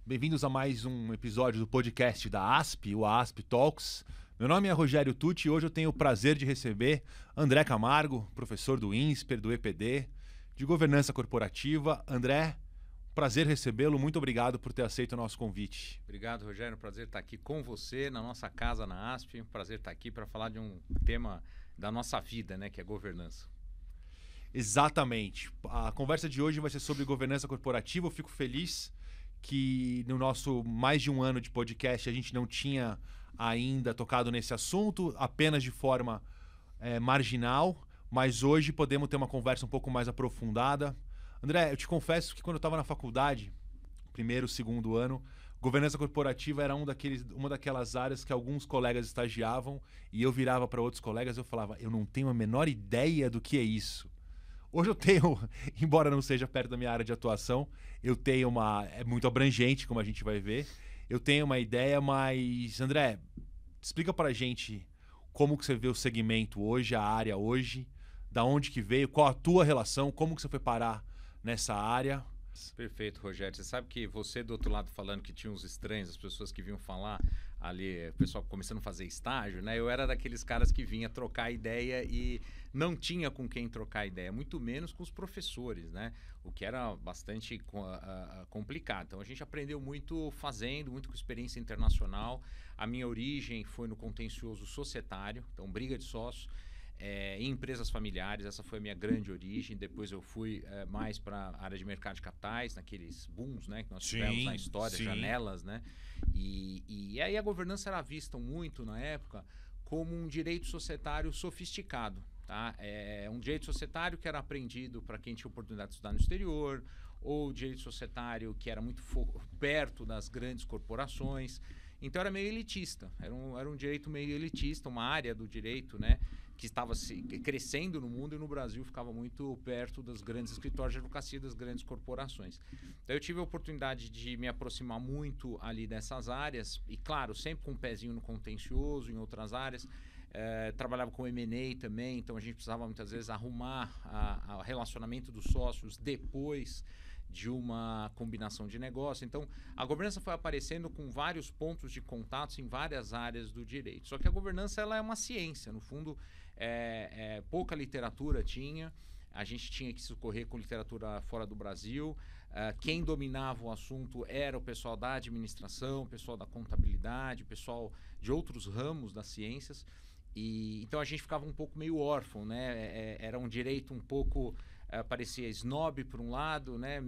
Bem-vindos a mais um episódio do podcast da ASP, o ASP Talks. Meu nome é Rogério Tucci e hoje eu tenho o prazer de receber André Camargo, professor do INSPER, do EPD, de Governança Corporativa. André, prazer recebê-lo, muito obrigado por ter aceito o nosso convite. Obrigado, Rogério, prazer estar aqui com você, na nossa casa, na ASP. Prazer estar aqui para falar de um tema da nossa vida, né, que é governança. Exatamente. A conversa de hoje vai ser sobre governança corporativa. Eu fico feliz que no nosso mais de um ano de podcast a gente não tinha ainda tocado nesse assunto, apenas de forma marginal, mas hoje podemos ter uma conversa um pouco mais aprofundada. André, eu te confesso que quando eu estava na faculdade, primeiro, segundo ano, governança corporativa era uma daquelas áreas que alguns colegas estagiavam e eu virava para outros colegas e eu falava, eu não tenho a menor ideia do que é isso. Hoje eu tenho, embora não seja perto da minha área de atuação, eu tenho é muito abrangente, como a gente vai ver, eu tenho uma ideia, mas, André, explica pra gente como que você vê o segmento hoje, a área hoje, da onde que veio, qual a tua relação, como que você foi parar nessa área. Perfeito, Rogério. Você sabe que você do outro lado falando que tinha uns estranhos, as pessoas que vinham falar ali, o pessoal começando a fazer estágio, né? Eu era daqueles caras que vinha trocar ideia e não tinha com quem trocar ideia, muito menos com os professores, né? O que era bastante complicado. Então a gente aprendeu muito fazendo, muito com experiência internacional. A minha origem foi no contencioso societário, então briga de sócios. Em empresas familiares, essa foi a minha grande origem. Depois eu fui mais para a área de mercado de capitais, naqueles booms, né, que nós tivemos na história, janelas, né? E aí a governança era vista muito na época como um direito societário sofisticado. Tá? Um direito societário que era aprendido para quem tinha oportunidade de estudar no exterior, ou direito societário que era muito perto das grandes corporações. Então era meio elitista, era um direito meio elitista, uma área do direito, né, que estava crescendo no mundo e no Brasil ficava muito perto dos grandes escritórios de advocacia, das grandes corporações. Então eu tive a oportunidade de me aproximar muito ali dessas áreas e, claro, sempre com um pezinho no contencioso, em outras áreas. Trabalhava com M&A também, então a gente precisava muitas vezes arrumar o relacionamento dos sócios depois de uma combinação de negócio. Então, a governança foi aparecendo com vários pontos de contatos em várias áreas do direito. Só que a governança ela é uma ciência. No fundo, pouca literatura tinha. A gente tinha que socorrer com literatura fora do Brasil. Quem dominava o assunto era o pessoal da administração, o pessoal da contabilidade, o pessoal de outros ramos das ciências. Então, a gente ficava um pouco meio órfão, né? Era um direito um pouco... parecia snob por um lado, né?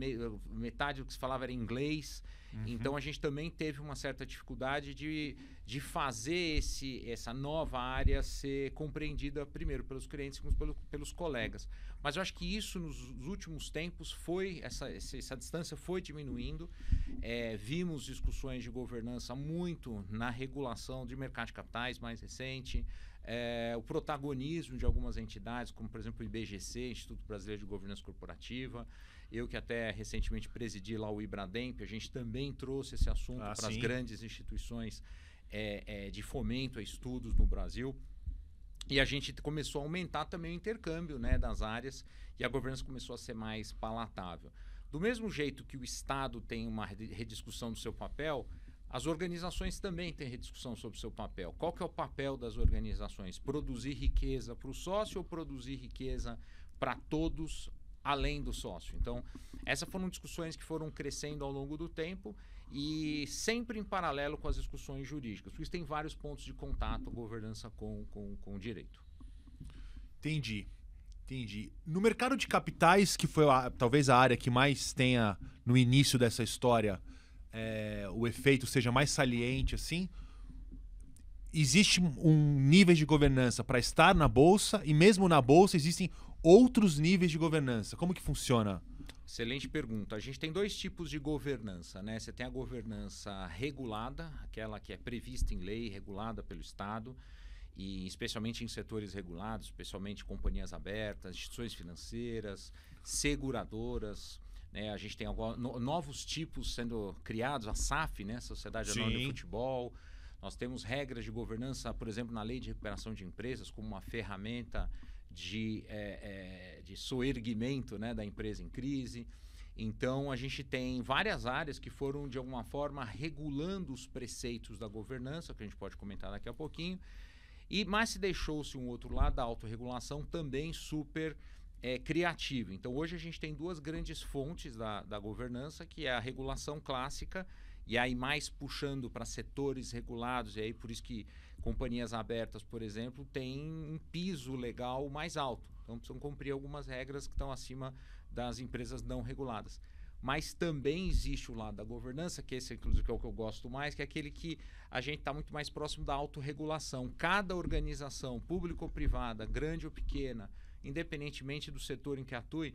Metade do que se falava era inglês. Uhum. Então a gente também teve uma certa dificuldade de fazer essa nova área ser compreendida primeiro pelos clientes e pelos colegas. Mas eu acho que isso nos últimos tempos essa distância foi diminuindo. Vimos discussões de governança muito na regulação de mercado de capitais mais recente. O protagonismo de algumas entidades, como por exemplo o IBGC, Instituto Brasileiro de Governança Corporativa. Eu que até recentemente presidi lá o IBRADEMP, a gente também trouxe esse assunto para as grandes instituições de fomento a estudos no Brasil. E a gente começou a aumentar também o intercâmbio, né, das áreas e a governança começou a ser mais palatável. Do mesmo jeito que o Estado tem uma rediscussão do seu papel, as organizações também têm rediscussão sobre o seu papel. Qual que é o papel das organizações? Produzir riqueza para o sócio ou produzir riqueza para todos, além do sócio? Então, essas foram discussões que foram crescendo ao longo do tempo e sempre em paralelo com as discussões jurídicas. Por isso tem vários pontos de contato, governança com o direito. Entendi. No mercado de capitais, que foi talvez a área que mais tenha no início dessa história... o efeito seja mais saliente, assim, existe um nível de governança para estar na Bolsa e mesmo na Bolsa existem outros níveis de governança. Como que funciona? Excelente pergunta. A gente tem dois tipos de governança, né? Você tem a governança regulada, aquela que é prevista em lei, regulada pelo Estado, e especialmente em setores regulados, especialmente companhias abertas, instituições financeiras, seguradoras. A gente tem novos tipos sendo criados, a SAF, né? Sociedade Anônima de Futebol. Nós temos regras de governança, por exemplo, na Lei de Recuperação de Empresas, como uma ferramenta de soerguimento, né, da empresa em crise. Então, a gente tem várias áreas que foram, de alguma forma, regulando os preceitos da governança, que a gente pode comentar daqui a pouquinho. Mas se deixou-se um outro lado da autorregulação também super criativo. Então, hoje a gente tem duas grandes fontes da governança, que é a regulação clássica, e aí mais puxando para setores regulados, e aí por isso que companhias abertas, por exemplo, têm um piso legal mais alto. Então, precisam cumprir algumas regras que estão acima das empresas não reguladas. Mas também existe o lado da governança, que esse inclusive é o que eu gosto mais, que é aquele que a gente está muito mais próximo da autorregulação. Cada organização, pública ou privada, grande ou pequena, independentemente do setor em que atue,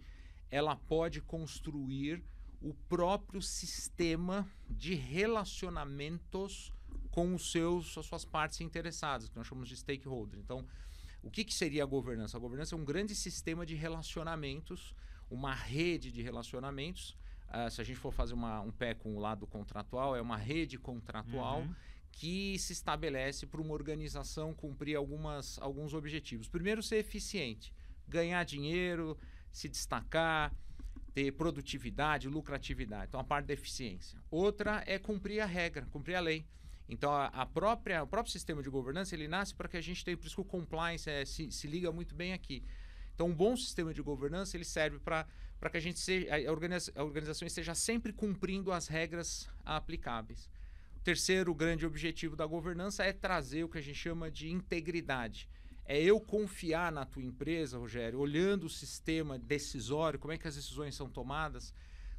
ela pode construir o próprio sistema de relacionamentos com as suas partes interessadas, que nós chamamos de stakeholders. Então, o que seria a governança? A governança é um grande sistema de relacionamentos, uma rede de relacionamentos. Se a gente for fazer um pé com o lado contratual, é uma rede contratual que se estabelece para uma organização cumprir alguns objetivos. Primeiro, ser eficiente, ganhar dinheiro, se destacar, ter produtividade, lucratividade. Então, a parte da eficiência. Outra é cumprir a regra, cumprir a lei. Então, o próprio sistema de governança, ele nasce para que a gente tenha, por isso que o compliance se liga muito bem aqui. Então, um bom sistema de governança, ele serve para que a organização esteja sempre cumprindo as regras aplicáveis. O terceiro grande objetivo da governança é trazer o que a gente chama de integridade. É eu confiar na tua empresa, Rogério, olhando o sistema decisório, como é que as decisões são tomadas,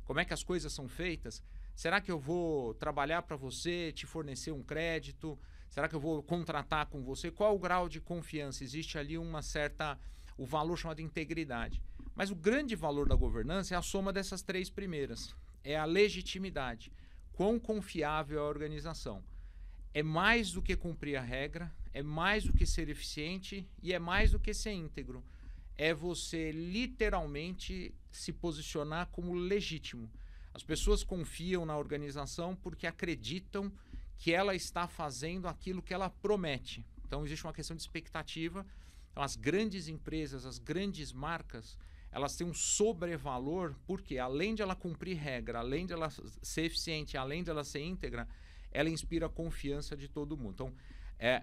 como é que as coisas são feitas. Será que eu vou trabalhar para você, te fornecer um crédito? Será que eu vou contratar com você? Qual o grau de confiança? Existe ali o valor chamado integridade. Mas o grande valor da governança é a soma dessas três primeiras. É a legitimidade. Quão confiável é a organização. É mais do que cumprir a regra, é mais do que ser eficiente e é mais do que ser íntegro. É você literalmente se posicionar como legítimo. As pessoas confiam na organização porque acreditam que ela está fazendo aquilo que ela promete. Então, existe uma questão de expectativa. Então, as grandes empresas, as grandes marcas, elas têm um sobrevalor porque, além de ela cumprir regra, além de ela ser eficiente, além de ela ser íntegra, ela inspira a confiança de todo mundo. Então,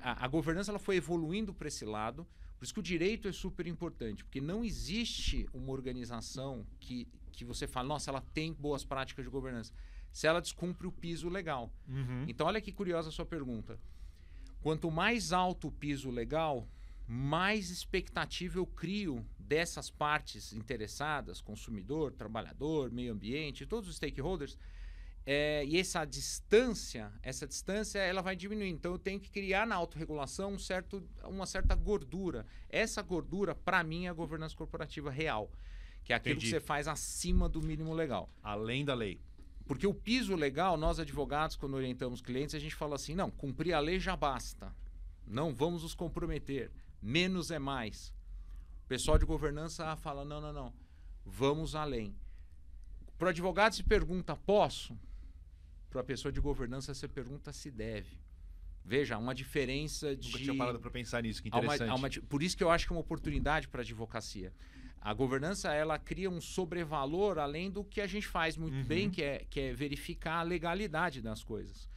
a governança ela foi evoluindo para esse lado. Por isso que o direito é super importante, porque não existe uma organização que você fala, nossa, ela tem boas práticas de governança, se ela descumpre o piso legal. Então, olha que curiosa a sua pergunta. Quanto mais alto o piso legal, mais expectativa eu crio dessas partes interessadas, consumidor, trabalhador, meio ambiente, todos os stakeholders, e essa distância ela vai diminuir. Então, eu tenho que criar na autorregulação uma certa gordura. Essa gordura, para mim, é a governança corporativa real, que é aquilo que você faz acima do mínimo legal. Além da lei. Porque o piso legal, nós advogados, quando orientamos clientes, a gente fala assim, não, cumprir a lei já basta. Não vamos nos comprometer. Menos é mais. O pessoal de governança fala, não, vamos além. Para o advogado se pergunta, posso? Para a pessoa de governança você pergunta se deve. Veja, há uma diferença de... Nunca tinha parado para pensar nisso, que interessante. Por isso que eu acho que é uma oportunidade para a advocacia. A governança, ela cria um sobrevalor além do que a gente faz muito bem, que é verificar a legalidade das coisas.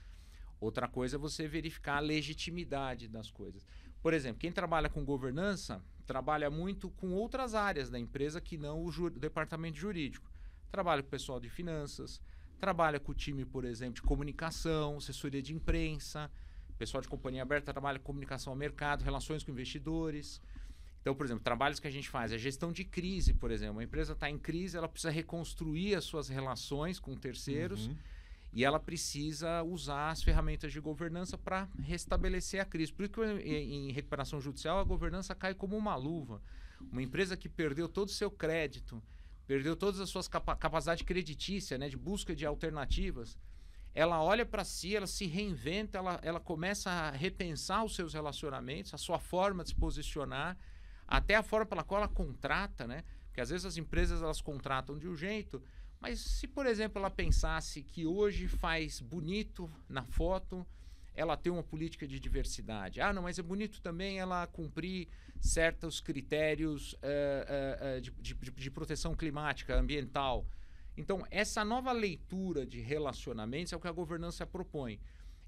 Outra coisa é você verificar a legitimidade das coisas. Por exemplo, quem trabalha com governança trabalha muito com outras áreas da empresa que não o departamento jurídico. Trabalha com o pessoal de finanças, trabalha com o time, por exemplo, de comunicação, assessoria de imprensa, pessoal de companhia aberta trabalha com comunicação ao mercado, relações com investidores. Então, por exemplo, trabalhos que a gente faz, a gestão de crise, por exemplo. Uma empresa está em crise, ela precisa reconstruir as suas relações com terceiros e ela precisa usar as ferramentas de governança para restabelecer a crise. Por isso que em recuperação judicial a governança cai como uma luva. Uma empresa que perdeu todo o seu crédito, perdeu todas as suas capacidade creditícia, né, de busca de alternativas, ela olha para si, ela se reinventa, ela começa a repensar os seus relacionamentos, a sua forma de se posicionar, até a forma pela qual ela contrata, né? Porque às vezes as empresas elas contratam de um jeito, mas se, por exemplo, ela pensasse que hoje faz bonito na foto, ela tem uma política de diversidade. Ah, não, mas é bonito também ela cumprir certos critérios de proteção climática, ambiental. Então, essa nova leitura de relacionamentos é o que a governança propõe.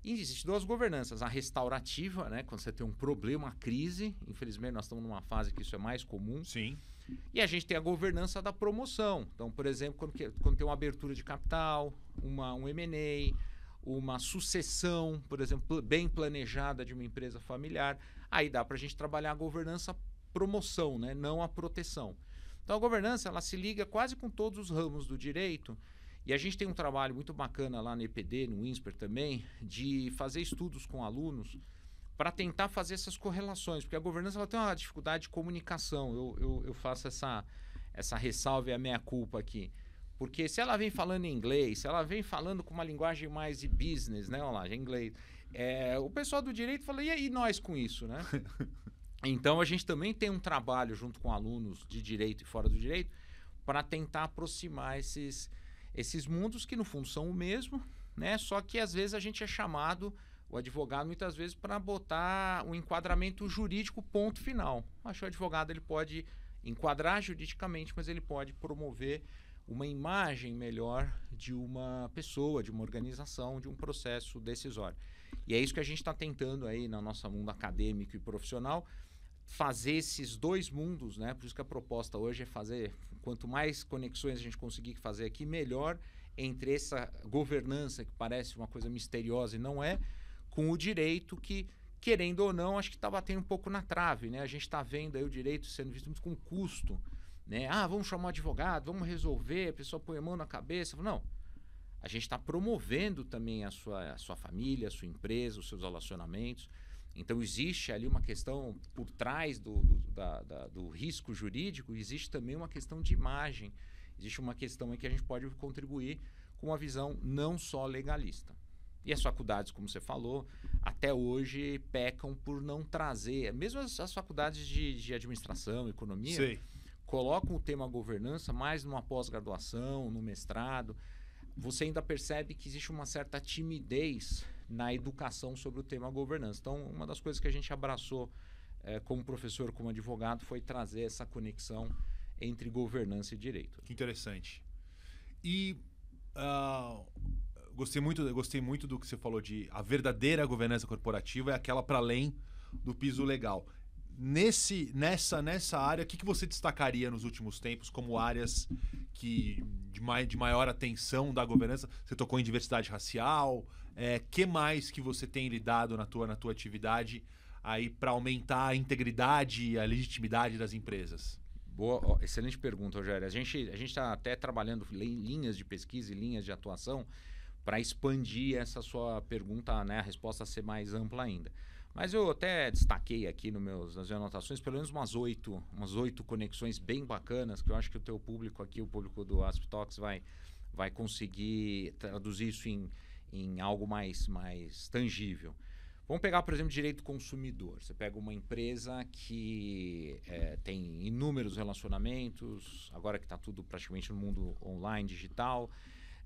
E existem duas governanças. A restaurativa, né, quando você tem um problema, uma crise. Infelizmente, nós estamos numa fase que isso é mais comum. Sim. E a gente tem a governança da promoção. Então, por exemplo, quando tem uma abertura de capital, um M&A, uma sucessão, por exemplo, bem planejada de uma empresa familiar, aí dá para a gente trabalhar a governança promoção, né, não a proteção. Então, a governança ela se liga quase com todos os ramos do direito. E a gente tem um trabalho muito bacana lá no EPD, no INSPER também, de fazer estudos com alunos para tentar fazer essas correlações, porque a governança ela tem uma dificuldade de comunicação. Eu faço essa ressalva e a meia-culpa aqui. Porque se ela vem falando em inglês, se ela vem falando com uma linguagem mais de business, né? Olha lá, em inglês, o pessoal do direito fala, e aí nós com isso, né? Então, a gente também tem um trabalho junto com alunos de direito e fora do direito para tentar aproximar esses mundos que, no fundo, são o mesmo, né? Só que, às vezes, a gente é chamado, o advogado, muitas vezes, para botar um enquadramento jurídico ponto final. Acho que o advogado ele pode enquadrar juridicamente, mas ele pode promover uma imagem melhor de uma pessoa, de uma organização, de um processo decisório. E é isso que a gente está tentando aí no nosso mundo acadêmico e profissional, fazer esses dois mundos, né? Por isso que a proposta hoje é fazer, quanto mais conexões a gente conseguir fazer aqui, melhor entre essa governança, que parece uma coisa misteriosa e não é, com o direito que, querendo ou não, acho que está batendo um pouco na trave, né? A gente está vendo aí o direito sendo visto muito com custo, né? Vamos chamar um advogado, vamos resolver, a pessoa põe a mão na cabeça. Não. A gente está promovendo também a sua família, a sua empresa, os seus relacionamentos. Então, existe ali uma questão por trás do risco jurídico, existe também uma questão de imagem. Existe uma questão em que a gente pode contribuir com uma visão não só legalista. E as faculdades, como você falou, até hoje pecam por não trazer, mesmo as faculdades de administração, economia, Sei. colocam o tema governança mais numa pós-graduação, no mestrado. Você ainda percebe que existe uma certa timidez na educação sobre o tema governança. Então, uma das coisas que a gente abraçou como professor, como advogado, foi trazer essa conexão entre governança e direito. Que interessante. E gostei muito do que você falou de a verdadeira governança corporativa é aquela para além do piso legal. Nessa área, o que você destacaria nos últimos tempos como áreas de maior atenção da governança? Você tocou em diversidade racial. Que mais que você tem lidado na tua atividade aí para aumentar a integridade e a legitimidade das empresas? Boa, excelente pergunta, Rogério. A gente está até trabalhando linhas de pesquisa e linhas de atuação para expandir essa sua pergunta, né, a resposta a ser mais ampla ainda. Mas eu até destaquei aqui nas minhas anotações pelo menos umas 8 conexões bem bacanas, que eu acho que o teu público aqui, o público do Asp Talks, vai conseguir traduzir isso em algo mais tangível. Vamos pegar, por exemplo, direito do consumidor. Você pega uma empresa que tem inúmeros relacionamentos, agora que está tudo praticamente no mundo online, digital.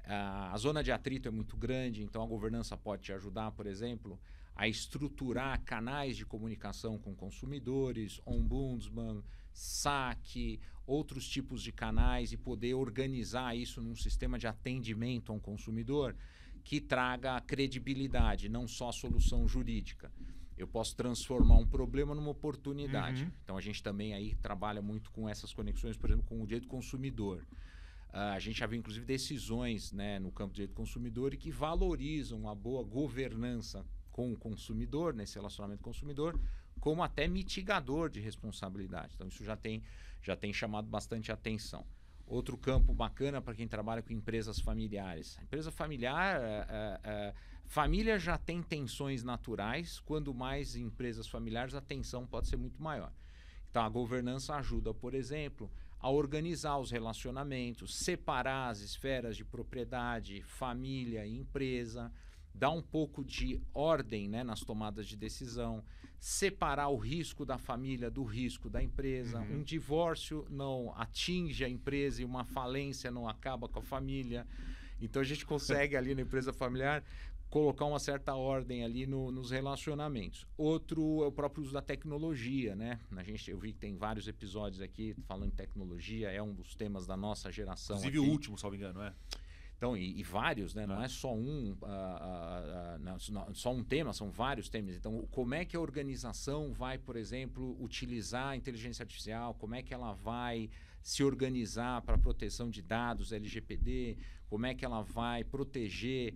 A zona de atrito é muito grande, então a governança pode te ajudar, por exemplo, a estruturar canais de comunicação com consumidores, ombudsman, saque, outros tipos de canais e poder organizar isso num sistema de atendimento a um consumidor que traga credibilidade, não só solução jurídica. Eu posso transformar um problema numa oportunidade. Então, a gente também aí trabalha muito com essas conexões, por exemplo, com o direito do consumidor. A gente já viu, inclusive, decisões, né, no campo do direito do consumidor e que valorizam a boa governança com o consumidor, nesse relacionamento com o consumidor, como até mitigador de responsabilidade. Então, isso já tem chamado bastante atenção. Outro campo bacana para quem trabalha com empresas familiares. A empresa familiar, família já tem tensões naturais, quando mais empresas familiares a tensão pode ser muito maior. Então, a governança ajuda, por exemplo, a organizar os relacionamentos, separar as esferas de propriedade, família e empresa, dar um pouco de ordem, né, nas tomadas de decisão, separar o risco da família do risco da empresa. Um divórcio não atinge a empresa e uma falência não acaba com a família. Então a gente consegue ali na empresa familiar colocar uma certa ordem ali nos relacionamentos. Outro é o próprio uso da tecnologia, né? Eu vi que tem vários episódios aqui falando em tecnologia, é um dos temas da nossa geração. Inclusive aqui. O último, se não me engano, é? Então, e vários, né? Não é só só um tema, são vários temas. Então, como é que a organização vai, por exemplo, utilizar a inteligência artificial? Como é que ela vai se organizar para a proteção de dados LGPD? Como é que ela vai proteger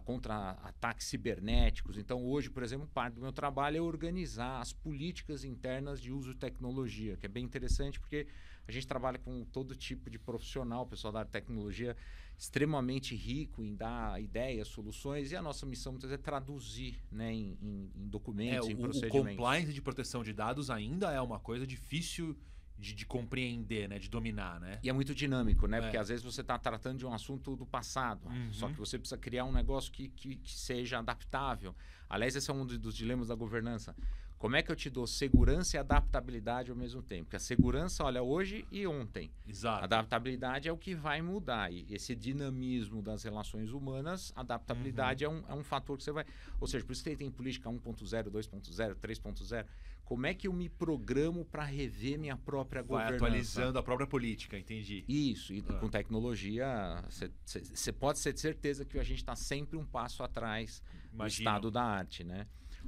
contra ataques cibernéticos? Então, hoje, por exemplo, parte do meu trabalho é organizar as políticas internas de uso de tecnologia, que é bem interessante porque a gente trabalha com todo tipo de profissional, o pessoal da tecnologia extremamente rico em dar ideias, soluções, e a nossa missão muitas vezes é traduzir, né, em documentos, em procedimentos. O compliance de proteção de dados ainda é uma coisa difícil de compreender, né, de dominar, né? E é muito dinâmico, né? Porque às vezes você está tratando de um assunto do passado, só que você precisa criar um negócio que seja adaptável. Aliás, esse é um dos dilemas da governança. Como é que eu te dou segurança e adaptabilidade ao mesmo tempo? Porque a segurança, olha, hoje e ontem. Exato. A adaptabilidade é o que vai mudar. E esse dinamismo das relações humanas, a adaptabilidade é um fator que você vai... Ou seja, por isso que tem política 1.0, 2.0, 3.0. Como é que eu me programo para rever minha própria governança? Vai atualizando a própria política, entendi. Isso. E com tecnologia, você pode ter certeza que a gente está sempre um passo atrás do estado da arte, né?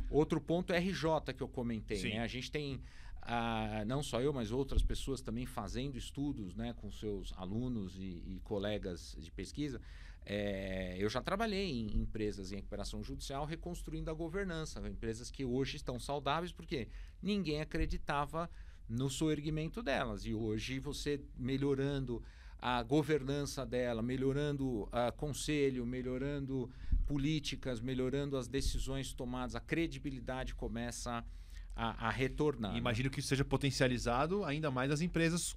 Outro ponto é RJ, que eu comentei. Né? A gente tem, não só eu, mas outras pessoas também fazendo estudos, né, com seus alunos e colegas de pesquisa. Eu já trabalhei em empresas em recuperação judicial reconstruindo a governança. Empresas que hoje estão saudáveis porque ninguém acreditava no soerguimento delas. E hoje você melhorando a governança dela, melhorando conselho, melhorando políticas, melhorando as decisões tomadas, a credibilidade começa a retornar. E imagino que isso seja potencializado ainda mais nas empresas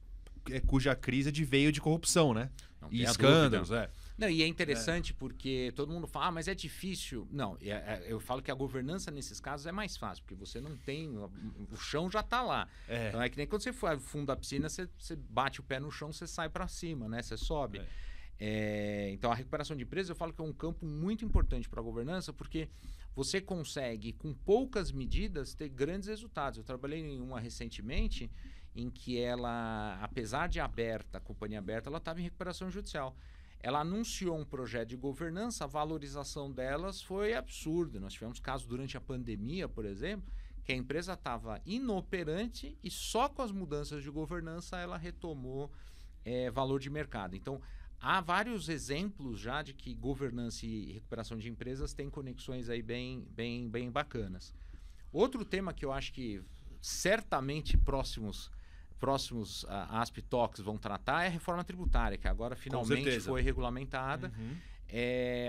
cuja crise veio de corrupção, né? E escândalos, Não, e é interessante porque todo mundo fala, mas é difícil. Não, eu falo que a governança nesses casos é mais fácil, porque você não tem... O chão já está lá. Então é que nem quando você for ao fundo da piscina, você bate o pé no chão, você sai para cima, né? Você sobe. Então a recuperação de empresas, eu falo que é um campo muito importante para a governança, porque você consegue, com poucas medidas, ter grandes resultados. Eu trabalhei em uma recentemente em que ela, apesar de aberta, a companhia aberta, ela estava em recuperação judicial. Ela anunciou um projeto de governança, a valorização delas foi absurda. Nós tivemos casos durante a pandemia, por exemplo, que a empresa estava inoperante e só com as mudanças de governança ela retomou valor de mercado. Então, há vários exemplos já de que governança e recuperação de empresas têm conexões aí bem bacanas. Outro tema que eu acho que certamente próximos ASP Talks vão tratar é a reforma tributária, que agora finalmente foi regulamentada.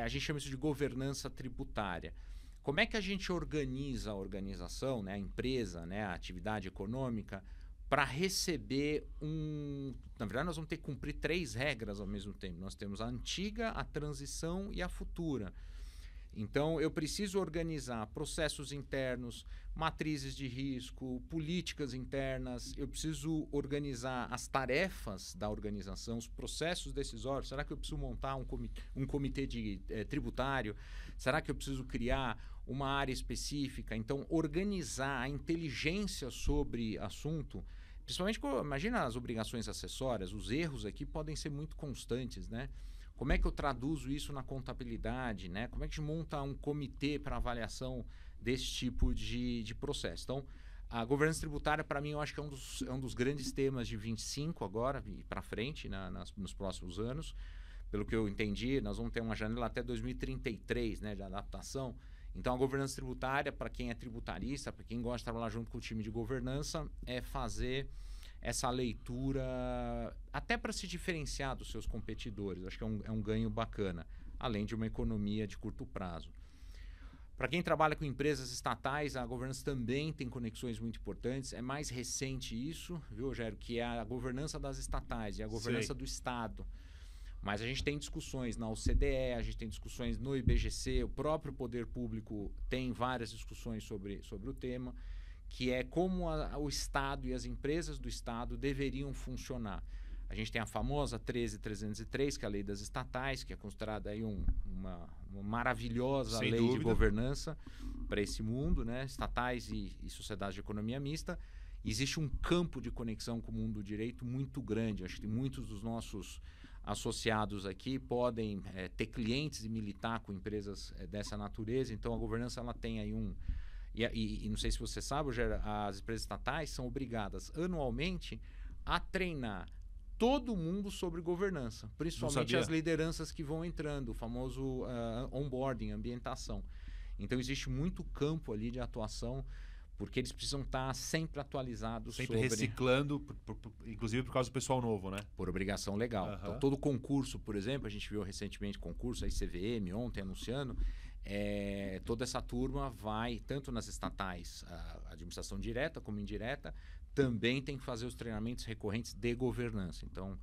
A gente chama isso de governança tributária. Como é que a gente organiza a organização, né, a empresa, né, a atividade econômica, para receber Na verdade, nós vamos ter que cumprir 3 regras ao mesmo tempo. Nós temos a antiga, a transição e a futura. Então, eu preciso organizar processos internos, matrizes de risco, políticas internas. Eu preciso organizar as tarefas da organização, os processos decisórios. Será que eu preciso montar um comitê tributário? Será que eu preciso criar uma área específica? Então, organizar a inteligência sobre assunto, principalmente, imagina as obrigações acessórias, os erros aqui podem ser muito constantes, né? Como é que eu traduzo isso na contabilidade, né? Como é que a gente monta um comitê para avaliação desse tipo de processo? Então, a governança tributária, para mim, eu acho que é um dos grandes temas de 25 agora e para frente, nos próximos anos. Pelo que eu entendi, nós vamos ter uma janela até 2033, né, de adaptação. Então, a governança tributária, para quem é tributarista, para quem gosta de trabalhar junto com o time de governança, é fazer essa leitura até para se diferenciar dos seus competidores. Acho que é um ganho bacana, além de uma economia de curto prazo. Para quem trabalha com empresas estatais, a governança também tem conexões muito importantes. É mais recente isso, viu, Rogério, que é a governança das estatais e a governança do Estado. Mas a gente tem discussões na OCDE, a gente tem discussões no IBGC, o próprio poder público tem várias discussões sobre o tema, que é como o Estado e as empresas do Estado deveriam funcionar. A gente tem a famosa 13.303, que é a lei das estatais, que é considerada aí uma maravilhosa Sem lei dúvida. de governança para esse mundo, né? Estatais e sociedades de economia mista. Existe um campo de conexão com o mundo do direito muito grande. Acho que muitos dos nossos associados aqui podem ter clientes e militar com empresas dessa natureza. Então, a governança ela tem aí E não sei se você sabe, Rogério, as empresas estatais são obrigadas anualmente a treinar todo mundo sobre governança, principalmente as lideranças que vão entrando, o famoso onboarding, ambientação. Então, existe muito campo ali de atuação, porque eles precisam estar sempre atualizados. Sempre reciclando, inclusive por causa do pessoal novo, né? Por obrigação legal. Então, todo concurso, por exemplo, a gente viu recentemente concurso, aí CVM, ontem anunciando, toda essa turma vai, tanto nas estatais, a administração direta como indireta, também tem que fazer os treinamentos recorrentes de governança. Então,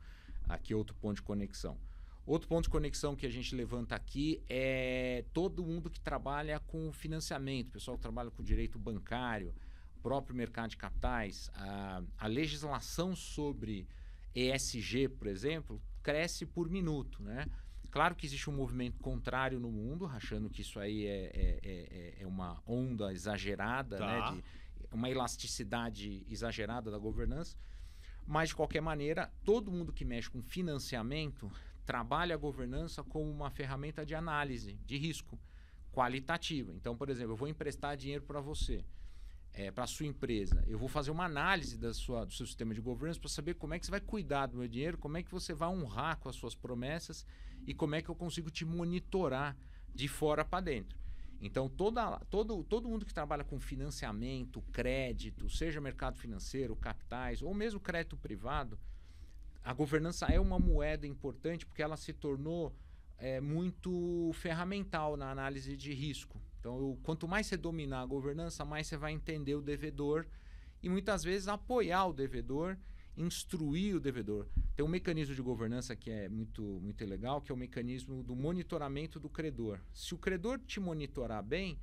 aqui é outro ponto de conexão. Outro ponto de conexão que a gente levanta aqui é todo mundo que trabalha com financiamento, o pessoal que trabalha com direito bancário, o próprio mercado de capitais, a legislação sobre ESG, por exemplo, cresce por minuto, né? Claro que existe um movimento contrário no mundo, achando que isso aí é uma onda exagerada, né? Uma elasticidade exagerada da governança. Mas, de qualquer maneira, todo mundo que mexe com financiamento trabalha a governança como uma ferramenta de análise de risco qualitativa. Então, por exemplo, eu vou emprestar dinheiro para você, para a sua empresa. Eu vou fazer uma análise do seu sistema de governança para saber como é que você vai cuidar do meu dinheiro, como é que você vai honrar com as suas promessas e como é que eu consigo te monitorar de fora para dentro. Então, todo mundo que trabalha com financiamento, crédito, seja mercado financeiro, capitais ou mesmo crédito privado, a governança é uma moeda importante porque ela se tornou muito ferramental na análise de risco. Então, quanto mais você dominar a governança, mais você vai entender o devedor e muitas vezes apoiar o devedor, instruir o devedor. Tem um mecanismo de governança que é muito, muito legal, que é o mecanismo do monitoramento do credor. Se o credor te monitorar bem,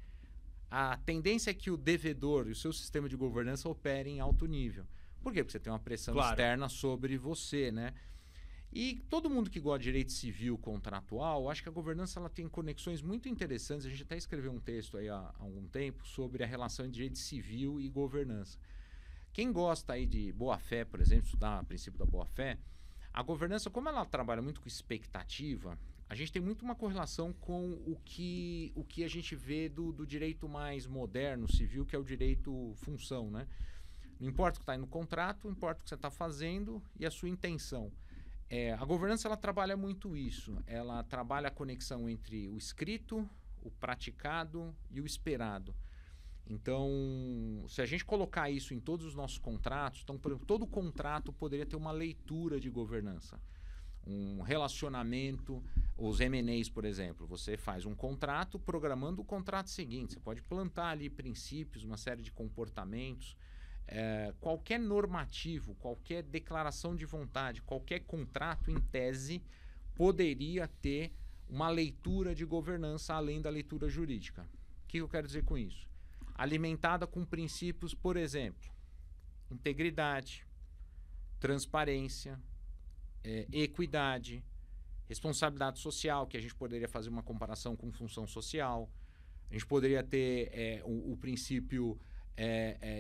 a tendência é que o devedor e o seu sistema de governança operem em alto nível. Por quê? Porque você tem uma pressão externa sobre você, né? E todo mundo que gosta de direito civil contratual, acho que a governança ela tem conexões muito interessantes. A gente até escreveu um texto aí há algum tempo sobre a relação entre direito civil e governança. Quem gosta aí de boa-fé, por exemplo, estudar o princípio da boa-fé, a governança, como ela trabalha muito com expectativa, a gente tem muito uma correlação com o que a gente vê do direito mais moderno, civil, que é o direito função, né? Não importa o que está aí no contrato, importa o que você está fazendo e a sua intenção. A governança ela trabalha muito isso. Ela trabalha a conexão entre o escrito, o praticado e o esperado. Então, se a gente colocar isso em todos os nossos contratos, então, por exemplo, todo contrato poderia ter uma leitura de governança. Um relacionamento, os M&As, por exemplo. Você faz um contrato programando o contrato seguinte. Você pode plantar ali princípios, uma série de comportamentos. Qualquer normativo, qualquer declaração de vontade, qualquer contrato, em tese, poderia ter uma leitura de governança além da leitura jurídica. O que eu quero dizer com isso? Alimentada com princípios, por exemplo, integridade, transparência, equidade, responsabilidade social, que a gente poderia fazer uma comparação com função social. A gente poderia ter o princípio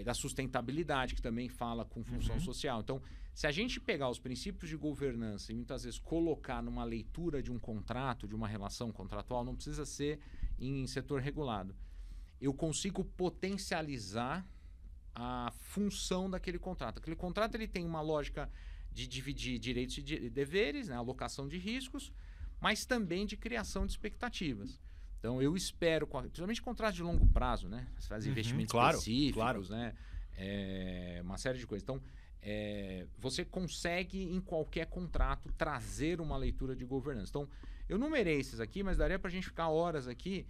da sustentabilidade, que também fala com função social. Então, se a gente pegar os princípios de governança e muitas vezes colocar numa leitura de um contrato, de uma relação contratual, não precisa ser em setor regulado. Eu consigo potencializar a função daquele contrato. Aquele contrato ele tem uma lógica de dividir direitos e deveres, né, alocação de riscos, mas também de criação de expectativas. Então, eu espero, principalmente contratos de longo prazo, né? Você faz investimentos específicos, né? Uma série de coisas. Então, você consegue, em qualquer contrato, trazer uma leitura de governança. Então, eu numerei esses aqui, mas daria para a gente ficar horas aqui.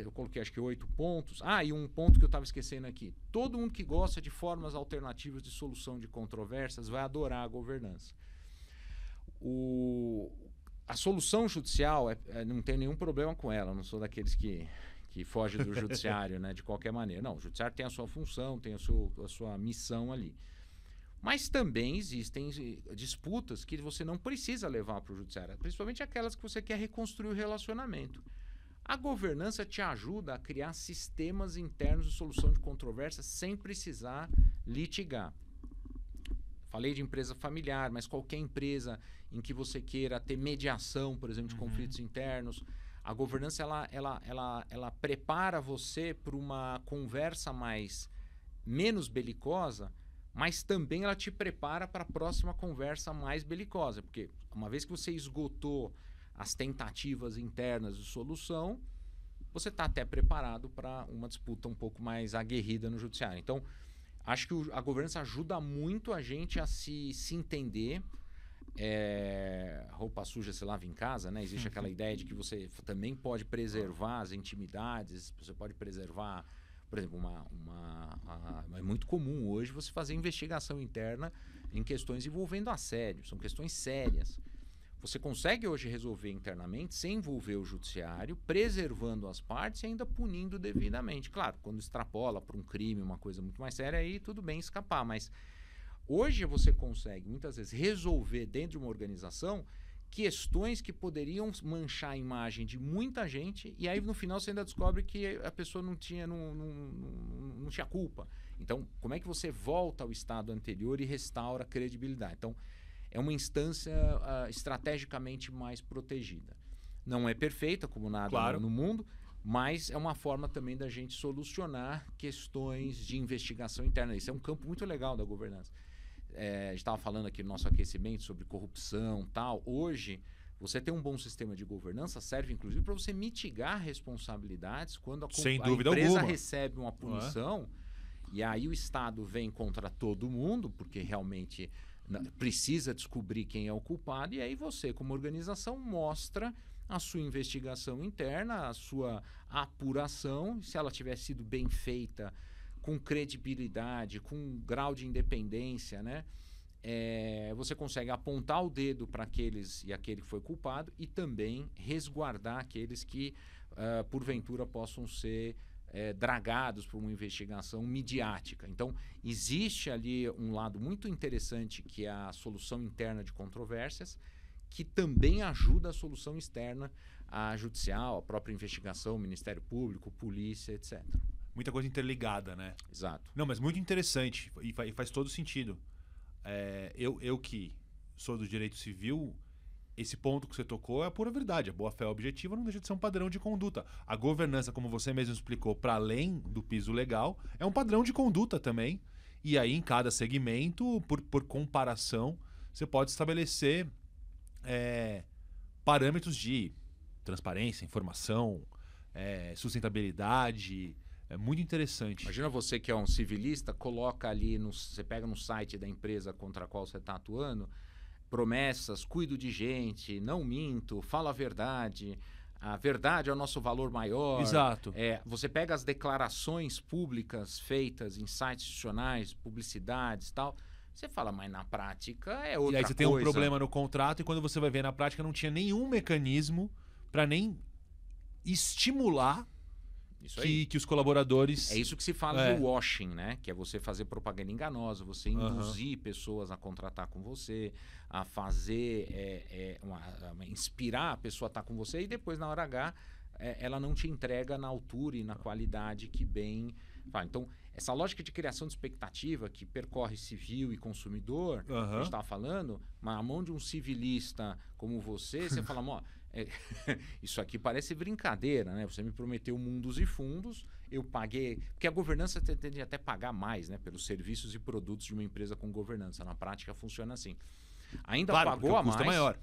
Eu coloquei, acho que 8 pontos. E um ponto que eu estava esquecendo aqui. Todo mundo que gosta de formas alternativas de solução de controvérsias vai adorar a governança. A solução judicial, não tem nenhum problema com ela. Eu não sou daqueles que fogem do judiciário, né, de qualquer maneira. Não, o judiciário tem a sua função, tem a sua missão ali. Mas também existem disputas que você não precisa levar para o judiciário, principalmente aquelas que você quer reconstruir o relacionamento. A governança te ajuda a criar sistemas internos de solução de controvérsias sem precisar litigar. Falei de empresa familiar, mas qualquer empresa em que você queira ter mediação, por exemplo, de conflitos internos, a governança ela prepara você para uma conversa menos belicosa, mas também ela te prepara para a próxima conversa mais belicosa, porque uma vez que você esgotou as tentativas internas de solução, você está até preparado para uma disputa um pouco mais aguerrida no judiciário. Então, acho que a governança ajuda muito a gente a se entender. Roupa suja se lava em casa, né? Existe aquela ideia de que você também pode preservar as intimidades, você pode preservar, por exemplo, é muito comum hoje você fazer investigação interna em questões envolvendo assédio, são questões sérias. Você consegue hoje resolver internamente sem envolver o judiciário, preservando as partes e ainda punindo devidamente. Claro, quando extrapola para um crime, uma coisa muito mais séria, aí tudo bem escapar. Mas hoje você consegue, muitas vezes, resolver dentro de uma organização questões que poderiam manchar a imagem de muita gente e aí no final você ainda descobre que a pessoa não tinha culpa. Então, como é que você volta ao estado anterior e restaura a credibilidade? Então, é uma instância estrategicamente mais protegida. Não é perfeita, como nada no mundo, mas é uma forma também da gente solucionar questões de investigação interna. Isso é um campo muito legal da governança. A gente estava falando aqui no nosso aquecimento sobre corrupção e tal. Hoje, você ter um bom sistema de governança serve, inclusive, para você mitigar responsabilidades quando a empresa recebe uma punição e aí o Estado vem contra todo mundo, porque realmente precisa descobrir quem é o culpado, e aí você, como organização, mostra a sua investigação interna, a sua apuração, se ela tiver sido bem feita, com credibilidade, com grau de independência, né? Você consegue apontar o dedo para aquele que foi culpado e também resguardar aqueles que, porventura, possam ser dragados por uma investigação midiática. Então, existe ali um lado muito interessante que é a solução interna de controvérsias, que também ajuda a solução externa, a judicial, a própria investigação, o Ministério Público, polícia, etc. Muita coisa interligada, né? Exato. Não, mas muito interessante e faz todo sentido. Eu que sou do direito civil, esse ponto que você tocou é a pura verdade. A boa-fé objetiva não deixa de ser um padrão de conduta. A governança, como você mesmo explicou, para além do piso legal, é um padrão de conduta também. E aí, em cada segmento, por comparação, você pode estabelecer parâmetros de transparência, informação, sustentabilidade. É muito interessante. Imagina você que é um civilista, coloca ali, você pega no site da empresa contra a qual você está atuando, promessas, cuido de gente, não minto, falo a verdade é o nosso valor maior. Exato. Você pega as declarações públicas feitas em sites institucionais, publicidades e tal, você fala, mas na prática é outra coisa. E aí você tem um problema no contrato e quando você vai ver na prática não tinha nenhum mecanismo para nem estimular que os colaboradores... É isso que se fala do washing, né? Que é você fazer propaganda enganosa, você induzir pessoas a contratar com você, a fazer, inspirar a pessoa a estar com você e depois, na hora H, ela não te entrega na altura e na qualidade que bem... Então, essa lógica de criação de expectativa que percorre civil e consumidor, a gente estava falando, na mão de um civilista como você fala, isso aqui parece brincadeira, né? Você me prometeu mundos e fundos, eu paguei... Porque a governança tende até pagar mais, né? Pelos serviços e produtos de uma empresa com governança. Na prática funciona assim. Ainda pagou a mais. O custo é maior.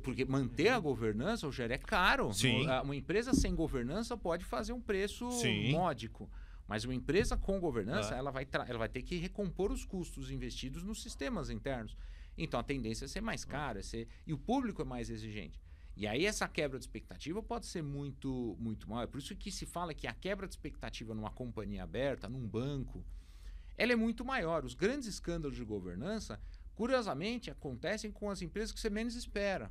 Porque manter a governança, Rogério, é caro. Sim. Uma empresa sem governança pode fazer um preço módico. Mas uma empresa com governança, ela vai ter que recompor os custos investidos nos sistemas internos. Então, a tendência é ser mais cara. E o público é mais exigente. E aí essa quebra de expectativa pode ser muito, muito maior. É por isso que se fala que a quebra de expectativa numa companhia aberta, num banco, ela é muito maior. Os grandes escândalos de governança, curiosamente, acontecem com as empresas que você menos espera.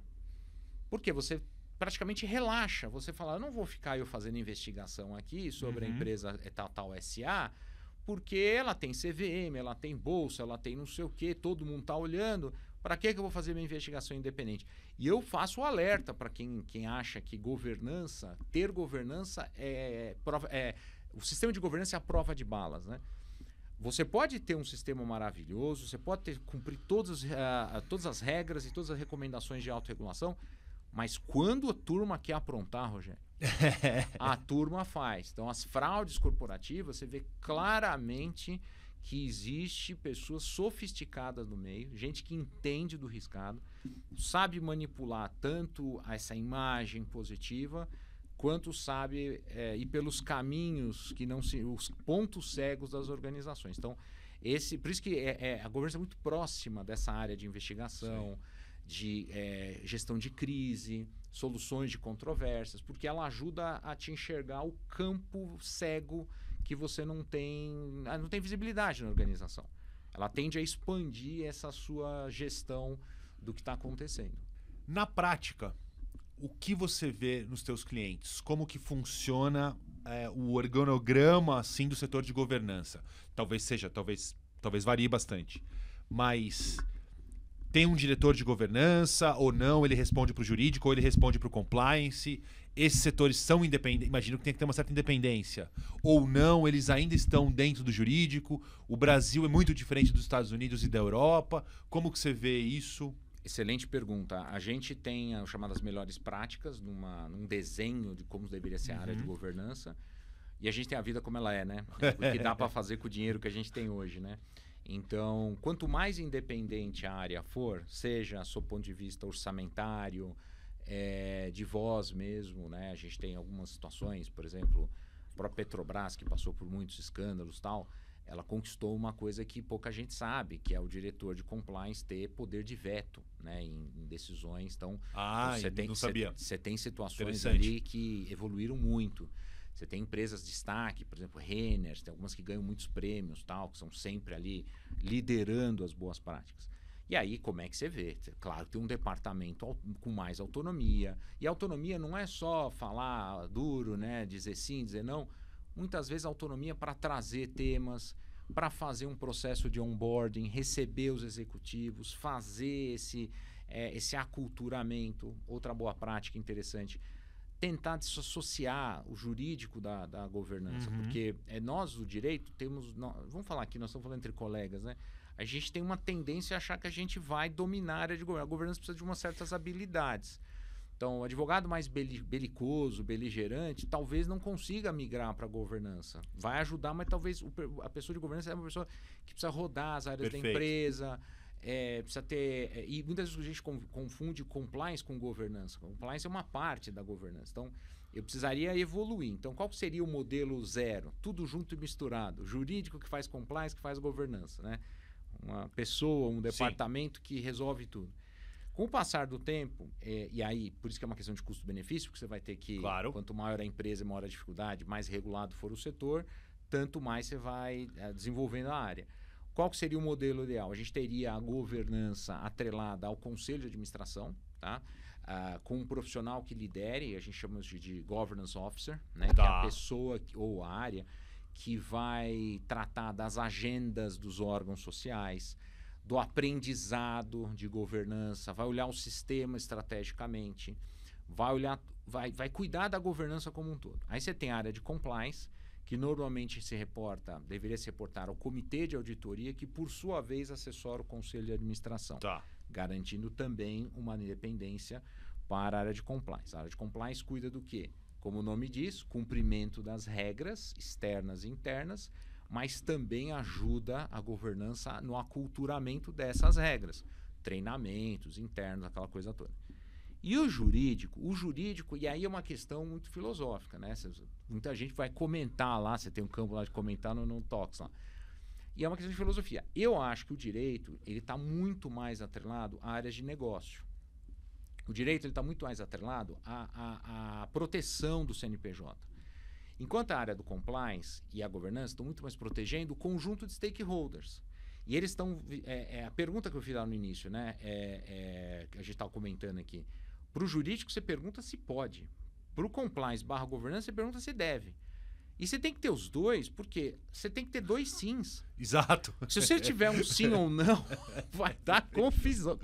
Porque você praticamente relaxa. Você fala, eu não vou ficar fazendo investigação aqui sobre a empresa tal SA, porque ela tem CVM, ela tem bolsa, ela tem não sei o quê, todo mundo está olhando. Para que eu vou fazer minha investigação independente? E eu faço o alerta para quem acha que ter governança o sistema de governança é a prova de balas, né? Você pode ter um sistema maravilhoso, você pode cumprir todas as regras e todas as recomendações de autorregulação, mas quando a turma quer aprontar, Rogério, a turma faz. Então, as fraudes corporativas, você vê claramente que existe pessoas sofisticadas no meio, gente que entende do riscado, sabe manipular tanto essa imagem positiva, quanto sabe ir pelos caminhos que não se, os pontos cegos das organizações. Então, por isso que a governança é muito próxima dessa área de investigação, de gestão de crise, soluções de controvérsias, porque ela ajuda a te enxergar o campo cego que você não tem visibilidade na organização. Ela tende a expandir essa sua gestão do que está acontecendo. Na prática, o que você vê nos teus clientes? Como que funciona o organograma assim, do setor de governança? Talvez varie bastante. Mas tem um diretor de governança ou não? Ele responde para o jurídico ou ele responde para o compliance? Esses setores são independentes? Imagino que tem que ter uma certa independência. Ou não, eles ainda estão dentro do jurídico? O Brasil é muito diferente dos Estados Unidos e da Europa. Como que você vê isso? Excelente pergunta. A gente tem as chamadas melhores práticas num desenho de como deveria ser a área de governança. E a gente tem a vida como ela é, né? O que dá para fazer com o dinheiro que a gente tem hoje, né? Então, quanto mais independente a área for, seja sob ponto de vista orçamentário, de voz mesmo, né? A gente tem algumas situações, por exemplo, a própria Petrobras, que passou por muitos escândalos e tal, ela conquistou uma coisa que pouca gente sabe, que é o diretor de compliance ter poder de veto, né, em decisões. Então, você tem situações ali que evoluíram muito. Você tem empresas de destaque, por exemplo, Renner, tem algumas que ganham muitos prêmios, tal, que são sempre ali liderando as boas práticas. E aí, como é que você vê? Claro, tem um departamento com mais autonomia. E a autonomia não é só falar duro, né, dizer sim, dizer não. Muitas vezes a autonomia para trazer temas, para fazer um processo de onboarding, receber os executivos, fazer esse aculturamento. Outra boa prática interessante. Tentar desassociar o jurídico da governança. Porque nós, do direito, vamos falar aqui, nós estamos falando entre colegas, né? A gente tem uma tendência a achar que a gente vai dominar a área de governança. A governança precisa de umas certas habilidades. Então, o advogado mais belicoso, beligerante, talvez não consiga migrar para a governança. Vai ajudar, mas talvez a pessoa de governança é uma pessoa que precisa rodar as áreas da empresa, precisa ter... e muitas vezes a gente confunde compliance com governança. Compliance é uma parte da governança. Então, eu precisaria evoluir. Então, qual seria o modelo zero? Tudo junto e misturado. Jurídico que faz compliance, que faz governança, né? Uma pessoa, um departamento que resolve tudo. Com o passar do tempo, e aí, por isso que é uma questão de custo-benefício, porque você vai ter que, quanto maior a empresa e maior a dificuldade, mais regulado for o setor, tanto mais você vai desenvolvendo a área. Qual que seria o modelo ideal? A gente teria a governança atrelada ao conselho de administração, tá? Com um profissional que lidere, a gente chama de governance officer, né? Que é a pessoa ou a área que vai tratar das agendas dos órgãos sociais, do aprendizado de governança, vai olhar o sistema estrategicamente, vai cuidar da governança como um todo. Aí você tem a área de compliance, que normalmente deveria se reportar ao comitê de auditoria, que por sua vez assessora o conselho de administração, garantindo também uma independência para a área de compliance. A área de compliance cuida do quê? Como o nome diz, cumprimento das regras externas e internas, mas também ajuda a governança no aculturamento dessas regras, treinamentos internos, aquela coisa toda. E o jurídico, e aí é uma questão muito filosófica, né? Muita gente vai comentar lá, você tem um campo lá de comentar no Talks lá. E é uma questão de filosofia. Eu acho que o direito, ele está muito mais atrelado a áreas de negócio. O direito está muito mais atrelado à proteção do CNPJ. Enquanto a área do compliance e a governança estão muito mais protegendo o conjunto de stakeholders. E eles estão... a pergunta que eu fiz lá no início, né? Que a gente estava comentando aqui. Para o jurídico, você pergunta se pode. Para o compliance /governança, você pergunta se deve. E você tem que ter os dois, porque você tem que ter 2 sims. Exato. Se você tiver um sim ou não, vai dar confusão.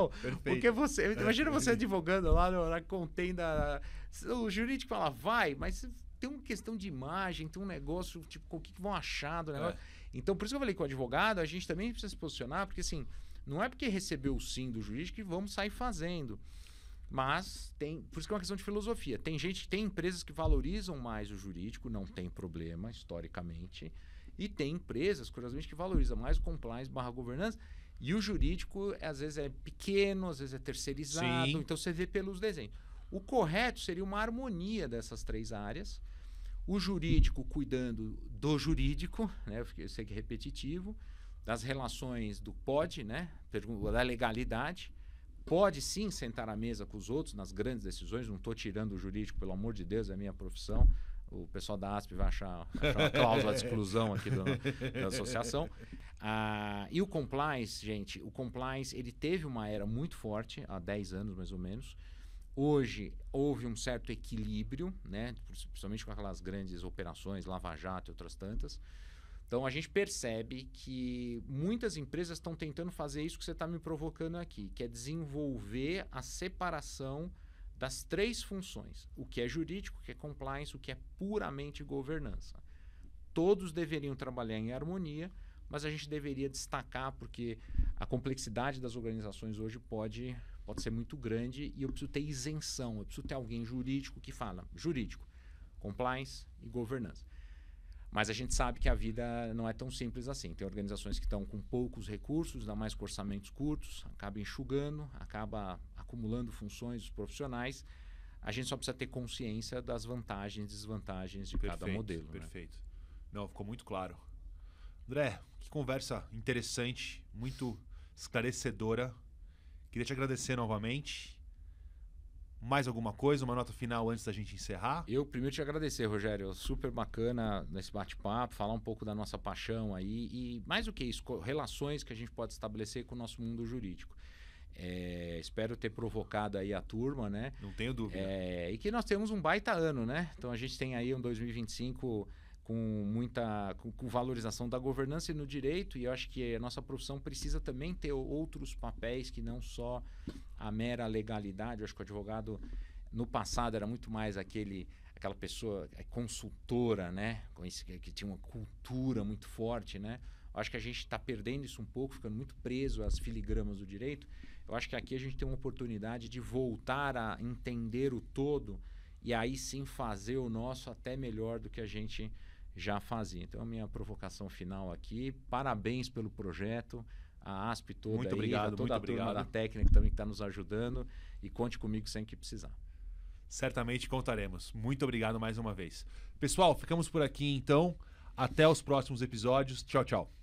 Perfeito. Porque você... Imagina você advogando lá na contenda... O jurídico fala, vai, mas tem uma questão de imagem, tem um negócio, tipo, o que vão achar do negócio. Então, por isso que eu falei que o advogado, a gente também precisa se posicionar, porque assim, não é porque recebeu o sim do jurídico que vamos sair fazendo. Mas por isso que é uma questão de filosofia. Tem empresas que valorizam mais o jurídico, não tem problema, historicamente. E tem empresas, curiosamente, que valorizam mais o compliance / governança. E o jurídico, às vezes, é pequeno, às vezes é terceirizado. Sim. Então, você vê pelos desenhos. O correto seria uma harmonia dessas 3 áreas. O jurídico cuidando do jurídico, né? Eu sei que é repetitivo. Das relações do pode, né? Da legalidade. Pode sim sentar à mesa com os outros nas grandes decisões. Não estou tirando o jurídico, pelo amor de Deus, é a minha profissão. O pessoal da ASP vai achar uma cláusula de exclusão aqui da associação. E o compliance, gente, ele teve uma era muito forte, há 10 anos mais ou menos. Hoje houve um certo equilíbrio, né? Principalmente com aquelas grandes operações, Lava Jato e outras tantas. Então, a gente percebe que muitas empresas estão tentando fazer isso que você está me provocando aqui, que é desenvolver a separação das 3 funções. O que é jurídico, o que é compliance, o que é puramente governança. Todos deveriam trabalhar em harmonia, mas a gente deveria destacar, porque a complexidade das organizações hoje pode ser muito grande e eu preciso ter isenção, eu preciso ter alguém jurídico que fala jurídico, compliance e governança. Mas a gente sabe que a vida não é tão simples assim. Tem organizações que estão com poucos recursos, ainda mais com orçamentos curtos, acaba enxugando, acaba acumulando funções dos profissionais. A gente só precisa ter consciência das vantagens e desvantagens de cada modelo. Perfeito. Né? Não, ficou muito claro. André, que conversa interessante, muito esclarecedora. Queria te agradecer novamente. Mais alguma coisa, uma nota final antes da gente encerrar? Eu primeiro te agradecer, Rogério. Super bacana nesse bate-papo, falar um pouco da nossa paixão aí e mais do que isso, relações que a gente pode estabelecer com o nosso mundo jurídico. Espero ter provocado aí a turma, né? Não tenho dúvida. E que nós temos um baita ano, né? Então a gente tem aí um 2025 com valorização da governança e no direito, e eu acho que a nossa profissão precisa também ter outros papéis que não só a mera legalidade. Eu acho que o advogado no passado era muito mais aquela pessoa consultora, né? Que tinha uma cultura muito forte, né? Eu acho que a gente está perdendo isso um pouco, ficando muito preso às filigramas do direito. Eu acho que aqui a gente tem uma oportunidade de voltar a entender o todo e aí sim fazer o nosso até melhor do que a gente já fazia. Então, a minha provocação final aqui, parabéns pelo projeto, a ASP toda muito aí, obrigado, toda muito a turma obrigado. da técnica também que está nos ajudando, e conte comigo sempre que precisar. Certamente contaremos. Muito obrigado mais uma vez. Pessoal, ficamos por aqui então. Até os próximos episódios. Tchau, tchau.